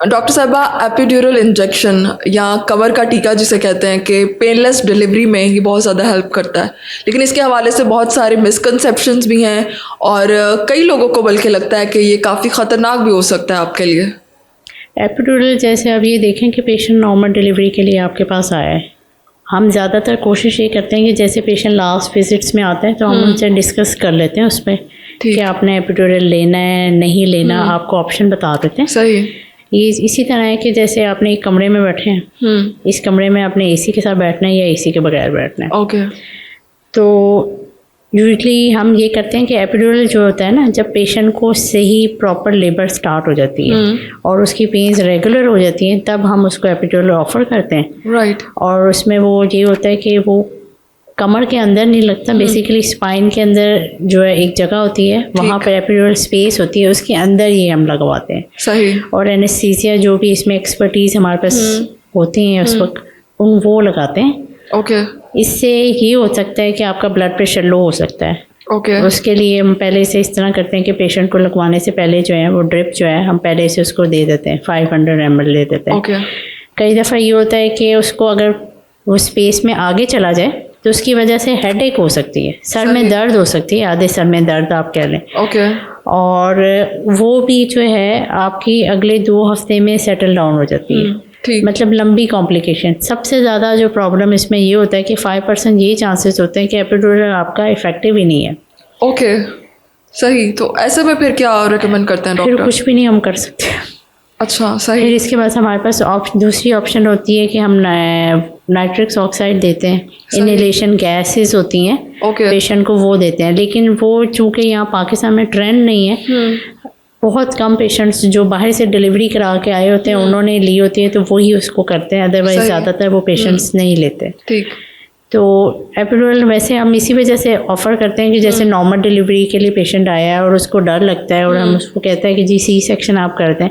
Doctor साहबा, epidural injection या कमर का टीका जिसे कहते हैं कि पेनलेस डिलीवरी में ये बहुत ज़्यादा हेल्प करता है, लेकिन इसके हवाले से बहुत सारे मिसकंसेप्शंस भी हैं और कई लोगों को बल्कि लगता है कि ये काफ़ी ख़तरनाक भी हो सकता है आपके लिए। एपिड्यूरल, जैसे अब ये देखें कि पेशेंट नॉर्मल डिलीवरी के लिए आपके पास आया है, हम ज़्यादातर कोशिश ये करते हैं कि जैसे पेशेंट लास्ट विजिट्स में आता है तो हम उनसे डिस्कस कर लेते हैं उस पर कि आपने एपिड्यूरल लेना है नहीं लेना, आपको ऑप्शन बता देते हैं। सही। ये इसी तरह है कि जैसे आपने एक कमरे में बैठे हैं, इस कमरे में आपने एसी के साथ बैठना है या एसी के बगैर बैठना है। ओके। तो यूजली हम ये करते हैं कि एपिड्यूरल जो होता है ना, जब पेशेंट को सही प्रॉपर लेबर स्टार्ट हो जाती है और उसकी पेन्स रेगुलर हो जाती हैं, तब हम उसको एपिड्यूरल ऑफर करते हैं। राइट। और उसमें वो ये होता है कि वो कमर के अंदर नहीं लगता, बेसिकली स्पाइन के अंदर जो है एक जगह होती है, वहाँ पर एपिड्यूरल स्पेस होती है, उसके अंदर ये हम लगवाते हैं। सही। और एनेस्थीसिया जो भी इसमें एक्सपर्टीज़ हमारे पास होती हैं उस वक्त, वो लगाते हैं। ओके। इससे ये हो सकता है कि आपका ब्लड प्रेशर लो हो सकता है। ओके। उसके लिए हम पहले से इस तरह करते हैं कि पेशेंट को लगवाने से पहले जो है वो ड्रिप जो है हम पहले से उसको दे देते हैं, 500 ml दे देते हैं। ओके। कई दफ़ा ये होता है कि उसको अगर वो स्पेस में आगे चला जाए तो उसकी वजह से हेडेक हो सकती है, सर में दर्द हो सकती है, आधे सर में दर्द आप कह लें। ओके। और वो भी जो है आपकी अगले 2 हफ्ते में सेटल डाउन हो जाती है। ठीक। मतलब लंबी कॉम्प्लिकेशन। सबसे ज़्यादा जो प्रॉब्लम इसमें ये होता है कि 5% ये चांसेस होते हैं कि एपिड्यूरल आपका इफेक्टिव ही नहीं है। ओके। सही। तो ऐसे में फिर क्या रेकमेंड करते हैं फिर डॉक्टर? कुछ भी नहीं हम कर सकते। अच्छा। फिर सही। इसके बाद हमारे पास दूसरी ऑप्शन होती है कि हम नाइट्रिक्स ऑक्साइड देते हैं, इनहेलेशन गैसेस होती हैं, ओके। पेशेंट को वो देते हैं। लेकिन वो चूँकि यहाँ पाकिस्तान में ट्रेंड नहीं है, बहुत कम पेशेंट्स जो बाहर से डिलीवरी करा के आए होते हैं उन्होंने ली होती है तो वही उसको करते हैं, अदरवाइज ज़्यादातर वो पेशेंट्स नहीं लेते। ठीक। तो एपिड्यूरल वैसे हम इसी वजह से ऑफ़र करते हैं कि जैसे नॉर्मल डिलीवरी के लिए पेशेंट आया है और उसको डर लगता है और हम उसको कहते हैं कि जी सी सेक्शन आप कर दें,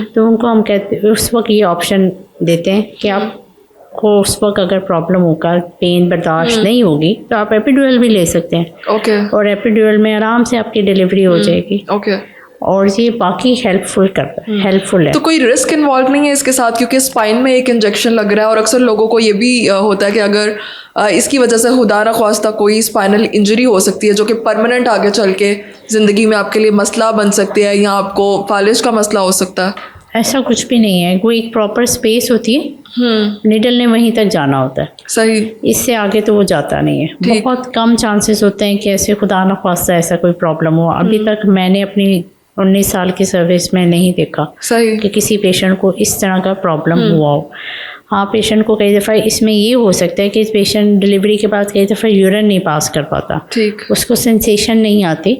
तो उनको हम कहते उस वक्त ये ऑप्शन देते हैं कि आपको उस वक्त अगर प्रॉब्लम होगा, पेन बर्दाश्त नहीं होगी, तो आप एपिड्यूरल भी ले सकते हैं। ओके। और एपिड्यूरल में आराम से आपकी डिलीवरी हो जाएगी। ओके। और ये बाकी हेल्पफुल करता है, हेल्पफुल है। तो कोई रिस्क इन्वॉल्व नहीं है इसके साथ, क्योंकि स्पाइन में एक इंजेक्शन लग रहा है और अक्सर लोगों को ये भी होता है कि अगर इसकी वजह से खुदा न ख्वास्ता कोई स्पाइनल इंजरी हो सकती है जो कि परमानेंट आगे चल के ज़िंदगी में आपके लिए मसला बन सकती है या आपको फालिज का मसला हो सकता है। ऐसा कुछ भी नहीं है, कोई एक प्रॉपर स्पेस होती है, निडल ने वहीं तक जाना होता है। सही। इससे आगे तो वो जाता नहीं है। बहुत कम चांसेस होते हैं कि ऐसे खुदा न ख्वास्ता ऐसा कोई प्रॉब्लम हो। अभी तक मैंने अपनी 19 साल की सर्विस में नहीं देखा सही कि किसी पेशेंट को इस तरह का प्रॉब्लम हुआ हो। हाँ, पेशेंट को कई दफ़ा इसमें ये हो सकता है कि पेशेंट डिलीवरी के बाद कई दफ़ा यूरिन नहीं पास कर पाता, ठीक, उसको सेंसेशन नहीं आती,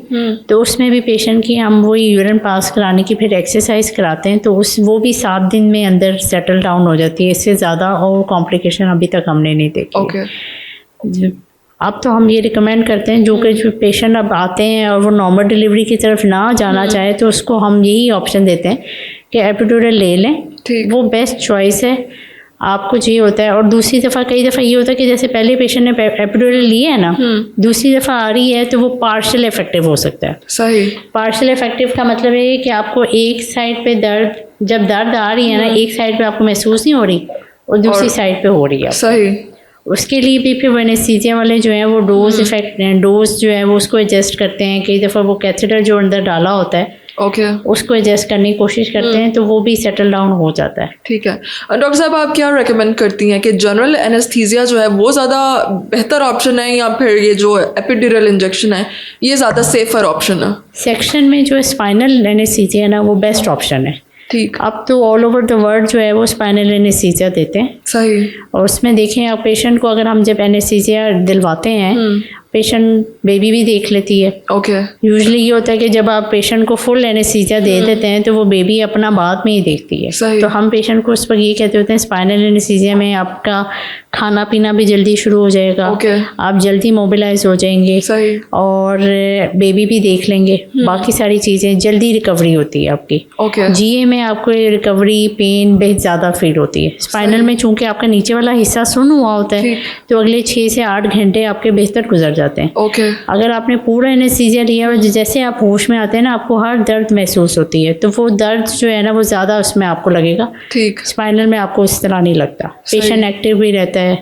तो उसमें भी पेशेंट की हम वही यूरिन पास कराने की फिर एक्सरसाइज कराते हैं, तो वो भी 7 दिन में अंदर सेटल डाउन हो जाती है। इससे ज़्यादा और कॉम्प्लिकेशन अभी तक हमने नहीं देखी। ओके। अब तो हम ये रिकमेंड करते हैं जो पेशेंट अब आते हैं और वो नॉर्मल डिलीवरी की तरफ ना जाना चाहे तो उसको हम यही ऑप्शन देते हैं कि एपिड्यूरल ले लें, वो बेस्ट चॉइस है। आपको ये होता है। और दूसरी दफ़ा कई दफ़ा ये होता है कि जैसे पहले पेशेंट ने एपिड्यूरल लिया है ना, दूसरी दफ़ा आ रही है तो वो पार्शियल इफेक्टिव हो सकता है। सही। पार्शियल इफेक्टिव का मतलब है कि आपको एक साइड पे जब दर्द आ रही है ना, एक साइड पे आपको महसूस नहीं हो रही और दूसरी साइड पे हो रही है। सही। उसके लिए भी फिर एनेस्थीसिया वाले जो है वो डोज जो है वो उसको एडजस्ट करते हैं। कई दफ़ा वो कैथेटर जो अंदर डाला होता है उसको एडजस्ट करने की कोशिश करते हैं, तो वो भी सेटल डाउन हो जाता है। ठीक है। डॉक्टर साहब, आप क्या रेकमेंड करती हैं कि जनरल एनेस्थीसिया जो है वो ज़्यादा बेहतर ऑप्शन है या फिर ये जो एपिड्यूरल इंजेक्शन है ये ज़्यादा सेफर ऑप्शन है? सेक्शन में जो स्पाइनल एनेस्थीसिया है ना वो बेस्ट ऑप्शन है। ठीक। अब तो ऑल ओवर द वर्ल्ड जो है वो स्पाइनल एनेस्थीसिया देते हैं। सही। और उसमें देखें आप पेशेंट को अगर हम जब एनेस्थीसिया दिलवाते हैं, पेशेंट बेबी भी देख लेती है। ओके। यूजुअली ये होता है कि जब आप पेशेंट को फुल एनेस्थीसिया दे देते हैं तो वो बेबी अपना बाद में ही देखती है। सही। तो हम पेशेंट को उस पर ये कहते होते हैं स्पाइनल एनेस्थीसिया में आपका खाना पीना भी जल्दी शुरू हो जाएगा, आप जल्दी मोबिलाइज हो जाएंगे। सही। और बेबी भी देख लेंगे, बाकी सारी चीज़ें जल्दी रिकवरी होती है आपकी। ओके। जीए में आपको रिकवरी पेन बहुत ज़्यादा फील होती है। स्पाइनल में चूँकि आपका नीचे वाला हिस्सा सुन्न हुआ होता है तो अगले 6 से 8 घंटे आपके बेहतर गुजर जाते हैं। जाते हैं। ओके अगर आपने पूरा एनेस्थीसिया लिया और जैसे आप होश में आते हैं ना, आपको हर दर्द महसूस होती है, तो वो दर्द जो है ना वो ज़्यादा उसमें आपको लगेगा। ठीक। स्पाइनल में आपको इस तरह नहीं लगता, पेशेंट एक्टिव भी रहता है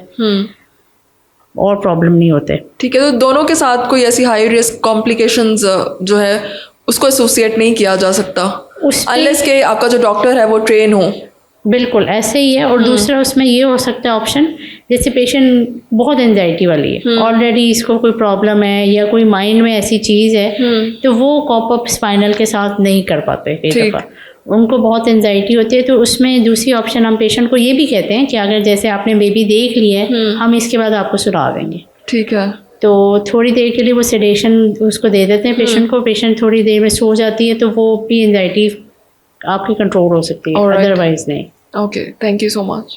और प्रॉब्लम नहीं होते। ठीक है, तो दोनों के साथ कोई ऐसी हाई रिस्क कॉम्प्लिकेशंस जो है उसको एसोसिएट नहीं किया जा सकता अनलेस के आपका जो डॉक्टर है वो ट्रेन हो। बिल्कुल ऐसे ही है। और दूसरा उसमें ये हो सकता है ऑप्शन, जैसे पेशेंट बहुत एंजाइटी वाली है, ऑलरेडी इसको कोई प्रॉब्लम है या कोई माइंड में ऐसी चीज़ है, तो वो कॉप अप स्पाइनल के साथ नहीं कर पाते कई दफ़ा, उनको बहुत एंजाइटी होती है। तो उसमें दूसरी ऑप्शन हम पेशेंट को ये भी कहते हैं कि अगर जैसे आपने बेबी देख ली है, हम इसके बाद आपको सुला देंगे। ठीक है। तो थोड़ी देर के लिए वो सेडेशन उसको दे देते हैं पेशेंट को, पेशेंट थोड़ी देर में सो जाती है, तो वो भी एंजाइटी आपकी कंट्रोल हो सकती है, अदरवाइज नहीं। Okay, thank you so much.